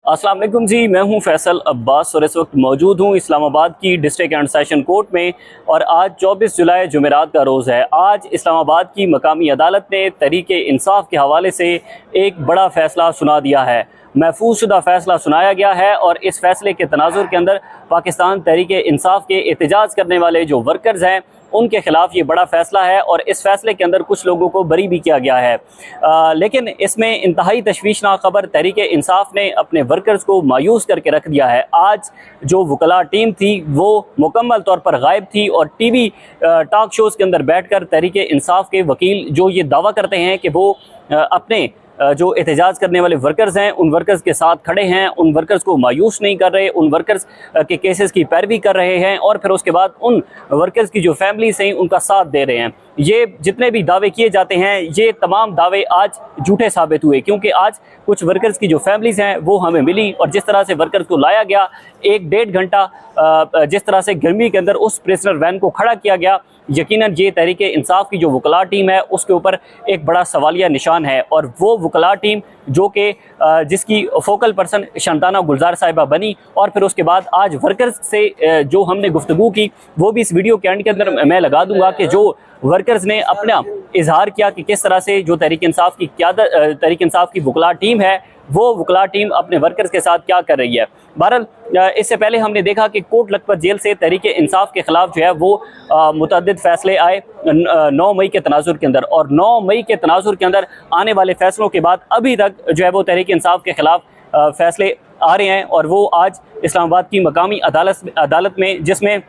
अस्सलाम वालेकुम जी, मैं हूं फैसल अब्बास और इस वक्त मौजूद हूं इस्लामाबाद की डिस्ट्रिक्ट एंड सेशन कोर्ट में। और आज 24 जुलाई जुमेरात का रोज़ है। आज इस्लामाबाद की मकामी अदालत ने तहरीके इंसाफ के हवाले से एक बड़ा फ़ैसला सुना दिया है। महफूज शुदा फ़ैसला सुनाया गया है और इस फैसले के तनाजुर के अंदर पाकिस्तान तहरीके इंसाफ के एहतजाज करने वाले जो वर्कर्स हैं उनके खिलाफ ये बड़ा फ़ैसला है और इस फैसले के अंदर कुछ लोगों को बरी भी किया गया है। लेकिन इसमें इंतहाई तशवीशनाक खबर, तहरीके इंसाफ ने अपने वर्कर्स को मायूस करके रख दिया है। आज जो वकला टीम थी वो मुकम्मल तौर पर गायब थी और टीवी टॉक शोज़ के अंदर बैठकर तहरीके इंसाफ के वकील जो ये दावा करते हैं कि वो अपने जो एहतजाज करने वाले वर्कर्स हैं उन वर्कर्स के साथ खड़े हैं, उन वर्कर्स को मायूस नहीं कर रहे, उन वर्कर्स के केसेस की पैरवी कर रहे हैं और फिर उसके बाद उन वर्कर्स की जो फैमिलीज हैं उनका साथ दे रहे हैं। ये जितने भी दावे किए जाते हैं ये तमाम दावे आज झूठे साबित हुए, क्योंकि आज कुछ वर्कर्स की जो फैमिलीज हैं वो हमें मिली और जिस तरह से वर्कर्स को लाया गया, 1-1.5 घंटा जिस तरह से गर्मी के अंदर उस प्रिजनर वैन को खड़ा किया गया, यकीनन ये तहरीके इंसाफ की जो वकला टीम है उसके ऊपर एक बड़ा सवालिया निशान है। और वो वकला टीम जो कि जिसकी फोकल पर्सन शंताना गुलजार साहिबा बनी और फिर उसके बाद आज वर्कर्स से जो हमने गुफ्तगू की वो भी इस वीडियो के एंड के अंदर मैं लगा दूंगा कि जो वर्कर्स ने अपना इजहार किया कि किस तरह से जो तहरीक इंसाफ की क़यादत, तहरीक इंसाफ की वकला टीम है वो वकला टीम अपने वर्कर्स के साथ क्या कर रही है। बहरहाल इससे पहले हमने देखा कि कोट लखपत जेल से तहरीक इंसाफ के ख़िलाफ़ जो है वो मुतअद्दिद फ़ैसले आए 9 मई के तनाजुर के अंदर, और 9 मई के तनाजुर के अंदर आने वाले फ़ैसलों के बाद अभी तक जो है वो तहरीक इंसाफ के ख़िलाफ़ फ़ैसले आ रहे हैं। और वो आज इस्लामाबाद की मकामी अदालत में, जिसमें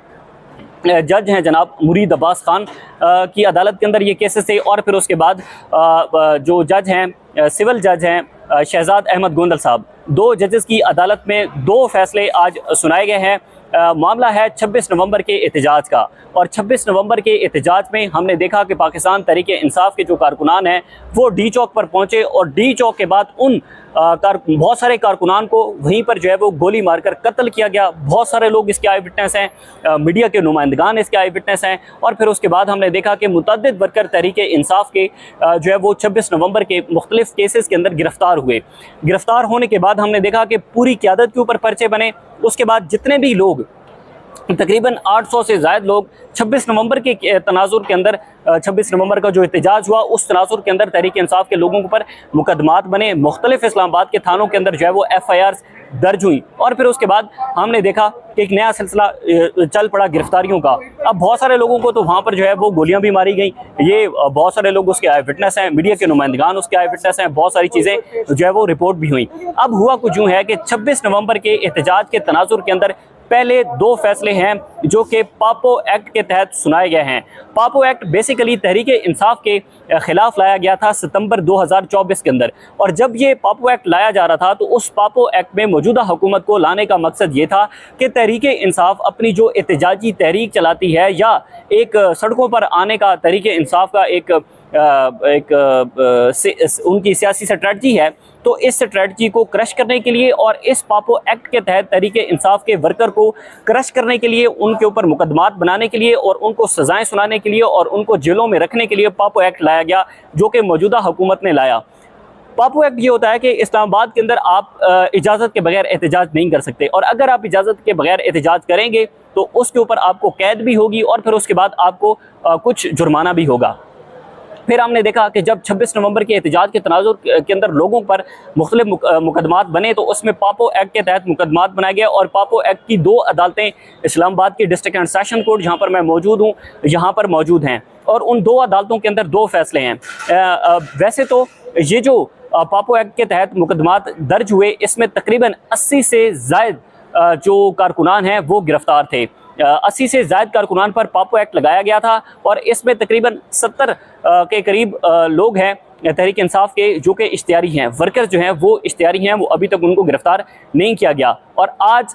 जज हैं जनाब मुरीद अब्बास खान की अदालत के अंदर ये केसेस थे, और फिर उसके बाद जो जज हैं सिविल जज हैं शहजाद अहमद गोंदल साहब, 2 जजेस की अदालत में 2 फैसले आज सुनाए गए हैं। मामला है 26 नवंबर के एहतजाज का, और 26 नवंबर के एहतजाज में हमने देखा कि पाकिस्तान तहरीके इंसाफ के जो कारकुनान हैं वो डी चौक पर पहुंचे और डी चौक के बाद उन बहुत सारे कारकुनान को वहीं पर जो है वो गोली मारकर कत्ल किया गया। बहुत सारे लोग इसके आई विटनेस हैं, मीडिया के नुमाइंदगान इसके आई विटनेस हैं। और फिर उसके बाद हमने देखा कि मुतअद्दिद वर्कर तहरीके इंसाफ के जो है वो 26 नवंबर के मुख्तलिफ केसेस के अंदर गिरफ्तार हुए। गिरफ्तार होने के बाद हमने देखा कि पूरी क़यादत के ऊपर पर्चे बने। उसके बाद जितने भी लोग, तकरीबन 800 से ज़ायद लोग 26 नवंबर के तनाजुर के अंदर, 26 नवंबर का जो एहतजाज हुआ उस तनाजुर के अंदर तहरीक इंसाफ के लोगों पर मुकदमात बने, मुख्तलिफ इस्लामाबाद के थानों के अंदर जो है वो FIRs दर्ज हुई। और फिर उसके बाद हमने देखा कि एक नया सिलसिला चल पड़ा गिरफ्तारियों का। अब बहुत सारे लोगों को तो वहाँ पर जो है वो गोलियां भी मारी गई, ये बहुत सारे लोग उसके आई विटनेस हैं, मीडिया के नुमाइंदगान उसके आई विटनेस हैं, बहुत सारी चीज़ें जो है वो रिपोर्ट भी हुई। अब हुआ कुछ यूँ है कि 26 नवंबर के एहतजाज के तनाजुर के अंदर पहले 2 फैसले हैं जो कि पापो एक्ट के तहत सुनाए गए हैं। पापो एक्ट बेसिकली तहरीके इंसाफ के ख़िलाफ़ लाया गया था सितंबर 2024 के अंदर, और जब ये पापो एक्ट लाया जा रहा था तो उस पापो एक्ट में मौजूदा हुकूमत को लाने का मकसद ये था कि तहरीके इंसाफ अपनी जो एहतजाजी तहरीक चलाती है या एक सड़कों पर आने का तहरीके इंसाफ का एक उनकी सियासी स्ट्रेटजी है, तो इस स्ट्रेटजी को क्रश करने के लिए और इस पापो एक्ट के तहत तहरीके इंसाफ के वर्कर को क्रश करने के लिए, उनके ऊपर मुकदमात बनाने के लिए और उनको सजाएं सुनाने के लिए और उनको जेलों में रखने के लिए पापो एक्ट लाया गया, जो कि मौजूदा हुकूमत ने लाया। पापो एक्ट ये होता है कि इस्लामाबाद के अंदर आप इजाज़त के बगैर एहतजाज नहीं कर सकते, और अगर आप इजाज़त के बगैर एहतजाज करेंगे तो उसके ऊपर आपको कैद भी होगी और फिर उसके बाद आपको कुछ जुर्माना भी होगा। फिर हमने देखा कि जब 26 नवंबर के एहतजाज के तनाजुर के अंदर लोगों पर मुख्तलिफ मुकदमात बने तो उसमें पापो एक्ट के तहत मुकदमात बनाए गए, और पापो एक्ट की 2 अदालतें इस्लामाबाद की डिस्ट्रिक्ट एंड सेशन कोर्ट, जहाँ पर मैं मौजूद हूँ, यहाँ पर मौजूद हैं, और उन 2 अदालतों के अंदर 2 फैसले हैं। वैसे तो ये जो पापो एक्ट के तहत मुकदमात दर्ज हुए इसमें तकरीबन 80 से ज़ायद जो कारकुनान हैं वो गिरफ्तार थे। 80 से ज़ायद कारकुनान पर पापो एक्ट लगाया गया था, और इसमें तकरीबन 70 के करीब लोग हैं तहरीक इंसाफ के जो कि इश्तियारी हैं, वर्कर्स जो हैं वो इश्तियारी हैं, वो अभी तक उनको गिरफ्तार नहीं किया गया। और आज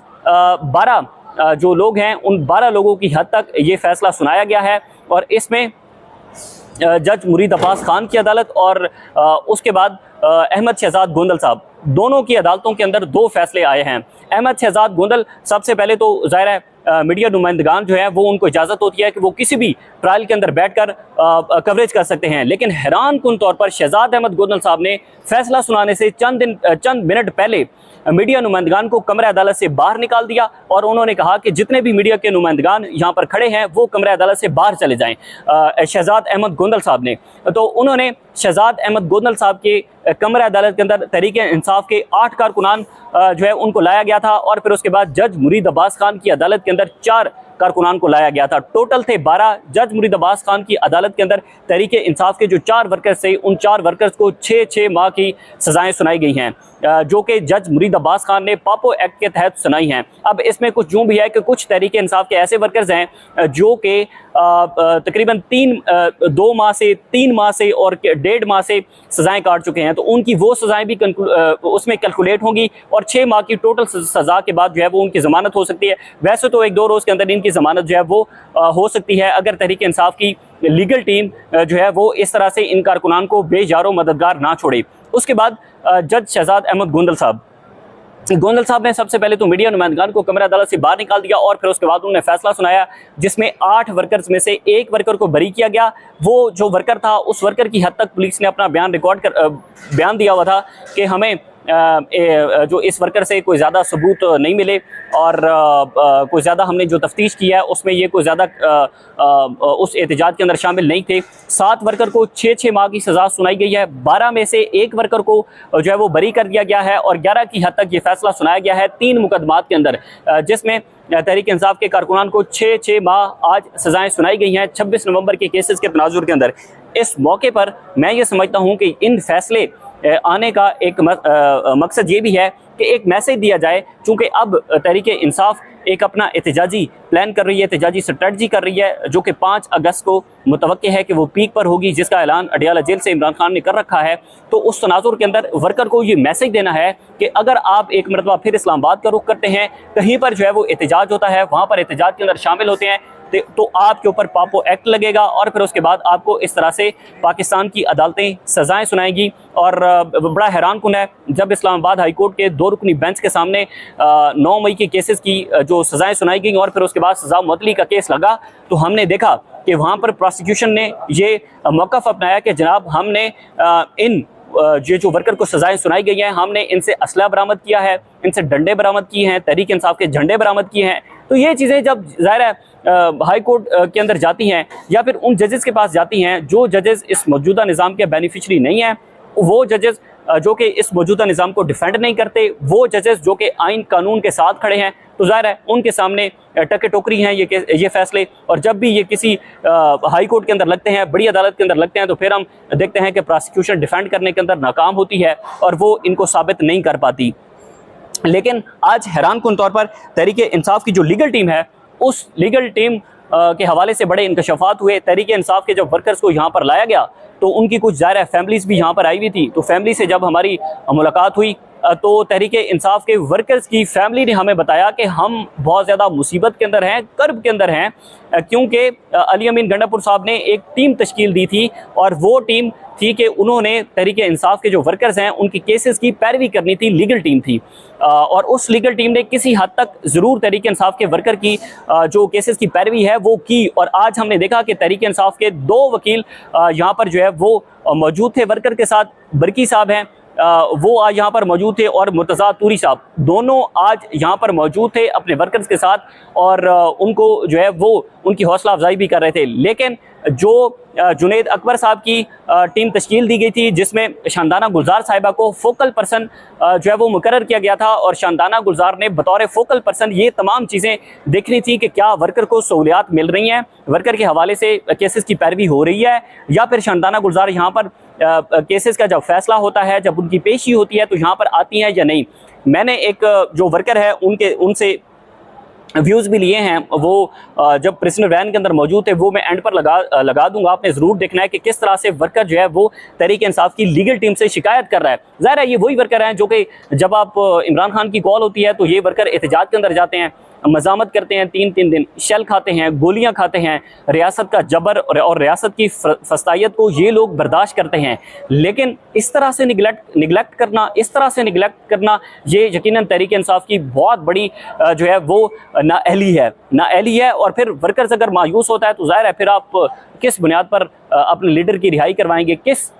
12 जो लोग हैं उन 12 लोगों की हद तक ये फ़ैसला सुनाया गया है, और इसमें जज मुरीद अब्बास खान की अदालत और उसके बाद अहमद शहजाद गोंदल साहब, दोनों की अदालतों के अंदर 2 फैसले आए हैं। अहमद शहजाद गोंदल, सबसे पहले तो ज़ाहिर है मीडिया नुमाइंदगान जो है वो उनको इजाज़त होती है कि वो किसी भी ट्रायल के अंदर बैठकर कवरेज कर सकते हैं, लेकिन हैरान कुन तौर पर शहजाद अहमद गोंदल साहब ने फैसला सुनाने से चंद मिनट पहले मीडिया नुमाइंदगान को कमरे अदालत से बाहर निकाल दिया और उन्होंने कहा कि जितने भी मीडिया के नुमाइंदगान यहाँ पर खड़े हैं वो कमरे अदालत से बाहर चले जाएं। शहजाद अहमद गोंदल साहब ने, तो उन्होंने शहजाद अहमद गोंदल साहब के कमरा अदालत के अंदर तहरीके इंसाफ के 8 कारकुनान जो है उनको लाया गया था और फिर उसके बाद जज मुरीद अब्बास खान की अदालत के अंदर 4 कारकुनान को लाया गया था। टोटल थे 12। जज मुरीद अब्बास खान की अदालत के अंदर तहरीके इंसाफ के जो 4 वर्कर्स थे उन 4 वर्कर्स को 6-6 माह की सजाएं सुनाई गई हैं, जो कि जज मुरीद अब्बास खान ने पापो एक्ट के तहत सुनाई हैं। अब इसमें कुछ यूँ भी है कि कुछ तहरीके इंसाफ के ऐसे वर्कर्स हैं जो कि तकरीबन 2 माह से 3 माह से और 1.5 माह से सजाएं काट चुके हैं, तो उनकी वो सजाएं भी उसमें कैलकुलेट होंगी और 6 माह की टोटल सजा के बाद जो है वो उनकी ज़मानत हो सकती है। वैसे तो 1-2 रोज़ के अंदर इनकी ज़मानत जो है वो हो सकती है अगर तहरीक इंसाफ की लीगल टीम जो है वो इस तरह से इन कारकुनान को बेजारो मददगार ना छोड़े। उसके बाद जज शहजाद अहमद गोंदल साहब ने सबसे पहले तो मीडिया नुमाइंदगान को कमरा अदालत से बाहर निकाल दिया और फिर उसके बाद उन्होंने फैसला सुनाया जिसमें 8 वर्कर्स में से 1 वर्कर को बरी किया गया। वो जो वर्कर था उस वर्कर की हद तक पुलिस ने अपना बयान दिया हुआ था कि हमें जो इस वर्कर से कोई ज़्यादा सबूत नहीं मिले और कोई ज़्यादा हमने जो तफ्तीश की है उसमें ये कोई ज़्यादा उस एहतजाज के अंदर शामिल नहीं थे। 7 वर्कर को 6-6 माह की सज़ा सुनाई गई है। 12 में से 1 वर्कर को जो है वो बरी कर दिया गया है और 11 की हद तक ये फैसला सुनाया गया है 3 मुकदमात के अंदर, जिसमें तहरीक इंसाफ के कारकुनान को 6-6 माह आज सज़ाएँ सुनाई गई हैं 26 नवंबर के केसेस के तनाजुर के अंदर। इस मौके पर मैं ये समझता हूँ कि इन फैसले आने का एक मकसद ये भी है कि एक मैसेज दिया जाए, चूँकि अब तहरीक इंसाफ एक अपना एहतजाजी प्लान कर रही है, एहतजाजी स्ट्रेटजी कर रही है जो कि 5 अगस्त को मुतवक्के है कि वो पीक पर होगी, जिसका ऐलान अडियाला जेल से इमरान खान ने कर रखा है। तो उस तनाजुर के अंदर वर्कर को ये मैसेज देना है कि अगर आप एक मरतबा फिर इस्लामाबाद का रुख करते हैं, कहीं पर जो है वो एहतजाज होता है, वहाँ पर एहतजाज के अंदर शामिल होते हैं, तो आपके ऊपर पापो एक्ट लगेगा और फिर उसके बाद आपको इस तरह से पाकिस्तान की अदालतें सज़ाएं सुनाएंगी। और बड़ा हैरान कुन है जब इस्लामाबाद हाई कोर्ट के 2 रुकनी बेंच के सामने 9 मई के केसेस की जो सज़ाएं सुनाई गई और फिर उसके बाद सज़ा मुअत्तली का केस लगा, तो हमने देखा कि वहाँ पर प्रोसिक्यूशन ने ये मौक़िफ़ अपनाया कि जनाब हमने इन जो वर्कर को सजाएं सुनाई गई हैं, हमने इनसे असला बरामद किया है, इनसे डंडे बरामद किए हैं, तहरीक इंसाफ के झंडे बरामद किए हैं। तो ये चीज़ें जब ज़ाहिर है हाई कोर्ट के अंदर जाती हैं या फिर उन जजेस के पास जाती हैं जो जजेस इस मौजूदा निज़ाम के बेनिफिशरी नहीं हैं, वो जजेस जो कि इस मौजूदा निज़ाम को डिफेंड नहीं करते, वो जजेस जो कि आइन कानून के साथ खड़े हैं, तो ज़ाहिर है उनके सामने टके टोकरी हैं ये फैसले। और जब भी ये किसी हाई कोर्ट के अंदर लगते हैं, बड़ी अदालत के अंदर लगते हैं, तो फिर हम देखते हैं कि प्रोसिक्यूशन डिफेंड करने के अंदर नाकाम होती है और वो इनको साबित नहीं कर पाती। लेकिन आज हैरान कुन तौर पर तहरीक इंसाफ की जो लीगल टीम है, उस लीगल टीम के हवाले से बड़े इंकशाफात हुए। तहरीक इंसाफ के जब वर्कर्स को यहाँ पर लाया गया तो उनकी कुछ ज़ाहिर फैमिलीज़ भी यहाँ पर आई हुई थी, तो फैमिली से जब हमारी मुलाकात हुई तो तहरीक इंसाफ के वर्कर्स की फैमिली ने हमें बताया कि हम बहुत ज़्यादा मुसीबत के अंदर हैं, कर्ब के अंदर हैं, क्योंकि अली अमीन गंडापुर साहब ने एक टीम तश्कील दी थी और वो टीम थी कि उन्होंने तहरीक इंसाफ के जो वर्कर्स हैं उनकी केसेस की पैरवी करनी थी, लीगल टीम थी। और उस लीगल टीम ने किसी हद तक ज़रूर तहरीक इंसाफ के वर्कर की जो केसेस की पैरवी है वो की। और आज हमने देखा कि तहरीक इंसाफ के 2 वकील यहाँ पर जो है वो मौजूद थे वर्कर के साथ। बरकी साहब हैं वो आज यहाँ पर मौजूद थे और मुर्तज़ा तूरी साहब दोनों आज यहाँ पर मौजूद थे अपने वर्कर्स के साथ और उनको जो है वो उनकी हौसला अफजाई भी कर रहे थे। लेकिन जो जुनैद अकबर साहब की टीम तश्कील दी गई थी जिसमें शानदाना गुलजार साहिबा को फोकल पर्सन जो है वो मुकर्रर किया गया था और शानदाना गुलजार ने बतौर फोकल पर्सन ये तमाम चीज़ें देखनी थी कि क्या वर्कर को सहूलियात मिल रही हैं, वर्कर के हवाले से केसेस की पैरवी हो रही है, या फिर शानदाना गुलजार यहाँ पर केसेस का जब फैसला होता है, जब उनकी पेशी होती है तो यहाँ पर आती हैं या नहीं। मैंने एक जो वर्कर है उनसे व्यूज़ भी लिए हैं, वो जब प्रिजनर वैन के अंदर मौजूद थे, वो मैं एंड पर लगा दूंगा। आपने ज़रूर देखना है कि किस तरह से वर्कर जो है वो तहरीक इंसाफ की लीगल टीम से शिकायत कर रहा है। ज़ाहिर है ये वही वर्कर हैं जो कि जब आप इमरान खान की कॉल होती है तो ये वर्कर एहतजाज के अंदर जाते हैं, मज़ामत करते हैं, 3-3 दिन शेल खाते हैं, गोलियां खाते हैं, रियासत का जबर और रियासत की फस्तायत को ये लोग बर्दाश्त करते हैं। लेकिन इस तरह से निगलेक्ट करना ये यकीनन तहरीक इंसाफ की बहुत बड़ी जो है वो नाअहली है। और फिर वर्कर्स अगर मायूस होता है तो ज़ाहिर है फिर आप किस बुनियाद पर अपने लीडर की रिहाई करवाएंगे,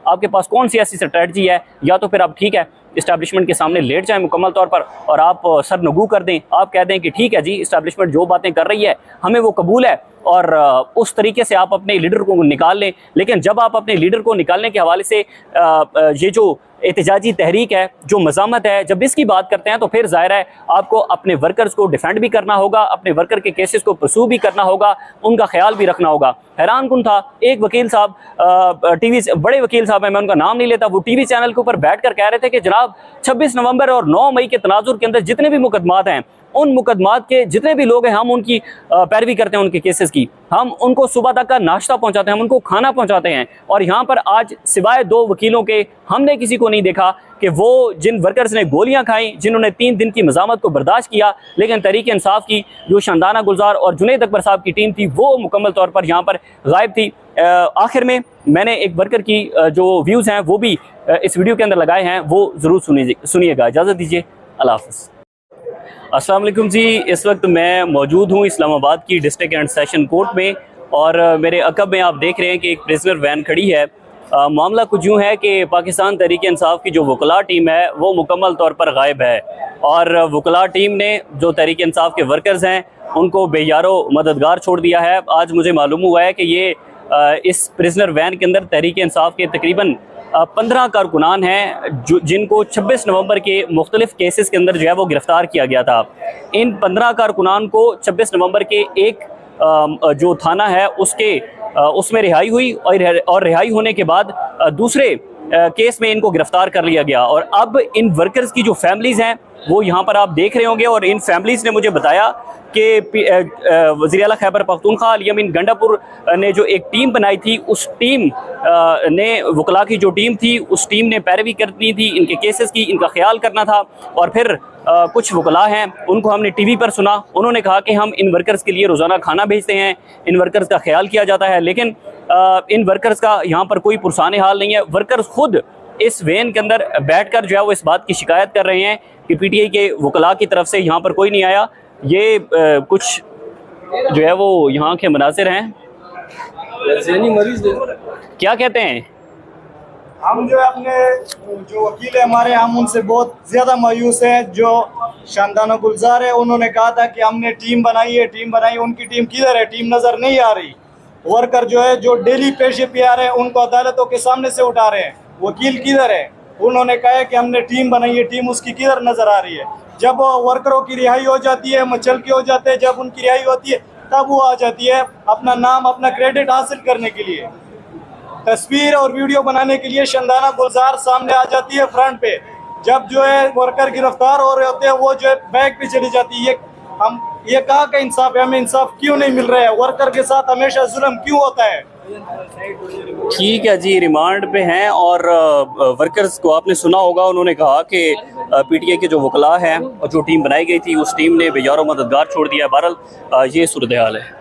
आपके पास कौन सी ऐसी स्ट्रेटजी है। या तो फिर आप ठीक है इस्टेब्लिशमेंट के सामने लेट जाएं मुकम्मल तौर पर और आप सर नगू कर दें, आप कह दें कि ठीक है जी इस्टेब्लिशमेंट जो बातें कर रही है हमें वो कबूल है, और उस तरीके से आप अपने लीडर को निकाल लें। लेकिन जब आप अपने लीडर को निकालने के हवाले से ये जो एहतजाजी तहरीक है, जो मज़ामत है, जब इसकी बात करते हैं तो फिर ज़ाहिर है आपको अपने वर्कर्स को डिफेंड भी करना होगा, अपने वर्कर के केसेस को परसू भी करना होगा, उनका ख्याल भी रखना होगा। हैरान कुन था, एक वकील साहब टीवी, बड़े वकील साहब हैं, मैं उनका नाम नहीं लेता, वो टीवी चैनल के ऊपर बैठ कर कह रहे थे कि जनाब 26 नवंबर और 9 मई के तनाजुर के अंदर जितने भी मुकदमात हैं, उन मुकदमात के जितने भी लोग हैं हम उनकी पैरवी करते हैं, उनके केसेस की, हम उनको सुबह तक का नाश्ता पहुंचाते हैं, हम उनको खाना पहुंचाते हैं। और यहाँ पर आज सिवाय 2 वकीलों के हमने किसी को नहीं देखा कि वो जिन वर्कर्स ने गोलियां खाई, जिन्होंने 3 दिन की मज़ामत को बर्दाश्त किया, लेकिन तहरीक इंसाफ की जो शानदाना गुलजार और जुनैद अकबर साहब की टीम थी वो मुकम्मल तौर पर यहाँ पर गायब थी। आखिर में मैंने एक वर्कर की जो व्यूज़ हैं वो भी इस वीडियो के अंदर लगाए हैं, वो ज़रूर सुनिएगा। इजाज़त दीजिए, अल्लाह हाफ़िज़। अस्सलाम वालेकुम जी, इस वक्त मैं मौजूद हूँ इस्लामाबाद की डिस्ट्रिक्ट एंड सेशन कोर्ट में, और मेरे अकब में आप देख रहे हैं कि एक प्रिजनर वैन खड़ी है। मामला कुछ यूँ है कि पाकिस्तान तहरीक इंसाफ की जो वकला टीम है वो मुकम्मल तौर पर गायब है, और वकला टीम ने जो तहरीक इंसाफ के वर्कर्स हैं उनको बेयारो मददगार छोड़ दिया है। आज मुझे मालूम हुआ है कि ये इस प्रिजनर वैन के अंदर तहरीक इंसाफ के तकरीबन 15 कारकुनान हैं जिनको 26 नवंबर के मुख्तलिफ केसेस के अंदर जो है वो गिरफ़्तार किया गया था। इन 15 कारकुनान को 26 नवंबर के एक जो थाना है उसमें रिहाई हुई, और रिहाई होने के बाद दूसरे केस में इनको गिरफ़्तार कर लिया गया। और अब इन वर्कर्स की जो फैमिलीज़ हैं वो यहाँ पर आप देख रहे होंगे, और इन फैमिलीज़ ने मुझे बताया कि वज़ीर आला खैबर पख्तूनख्वा अली अमीन गंडापुर ने जो एक टीम बनाई थी, उस टीम ने वकला की जो टीम थी उस टीम ने पैरवी करनी थी, इनके केसेस की, इनका ख्याल करना था। और फिर कुछ वकला हैं उनको हमने टीवी पर सुना, उन्होंने कहा कि हम इन वर्कर्स के लिए रोज़ाना खाना भेजते हैं, इन वर्कर्स का ख्याल किया जाता है, लेकिन इन वर्कर्स का यहाँ पर कोई पुरसाने हाल नहीं है। वर्कर्स खुद इस वैन के अंदर बैठकर जो है वो इस बात की शिकायत कर रहे हैं कि पीटीआई के वकला की तरफ से यहाँ पर कोई नहीं आया। ये कुछ जो है वो यहाँ के मनाजिर हैं। मरीज क्या कहते हैं? हम जो है अपने जो वकील है हमारे, हम उनसे बहुत ज़्यादा मायूस हैं। जो शानदाना गुलजार है उन्होंने कहा था कि हमने टीम बनाई है, टीम बनाई, उनकी टीम किधर है? टीम नज़र नहीं आ रही। वर्कर जो है जो डेली पेशे पे आ रहे हैं उनको अदालतों के सामने से उठा रहे हैं। वकील किधर है? उन्होंने कहा है कि हमने टीम बनाई है, टीम उसकी किधर नज़र आ रही है? जब वर्करों की रिहाई हो जाती है, मचल के हो जाते हैं, जब उनकी रिहाई होती है तब वो आ जाती है अपना नाम, अपना क्रेडिट हासिल करने के लिए, तस्वीर और वीडियो बनाने के लिए शानदाना गुलजार सामने आ जाती है फ्रंट पे। जब जो है वर्कर गिरफ्तार हो रहे होते हैं वो जो है बैक पे चली जाती है। हम ये कहा कि इंसाफ है, हमें इंसाफ क्यों नहीं मिल रहा है? वर्कर के साथ हमेशा जुल्म क्यों होता है? ठीक है जी, रिमांड पे हैं, और वर्कर्स को आपने सुना होगा, उन्होंने कहा कि पीटीआई के जो वकला हैं और जो टीम बनाई गई थी उस टीम ने बेयारो मददगार छोड़ दिया है। बहरहाल ये सूरत हाल है।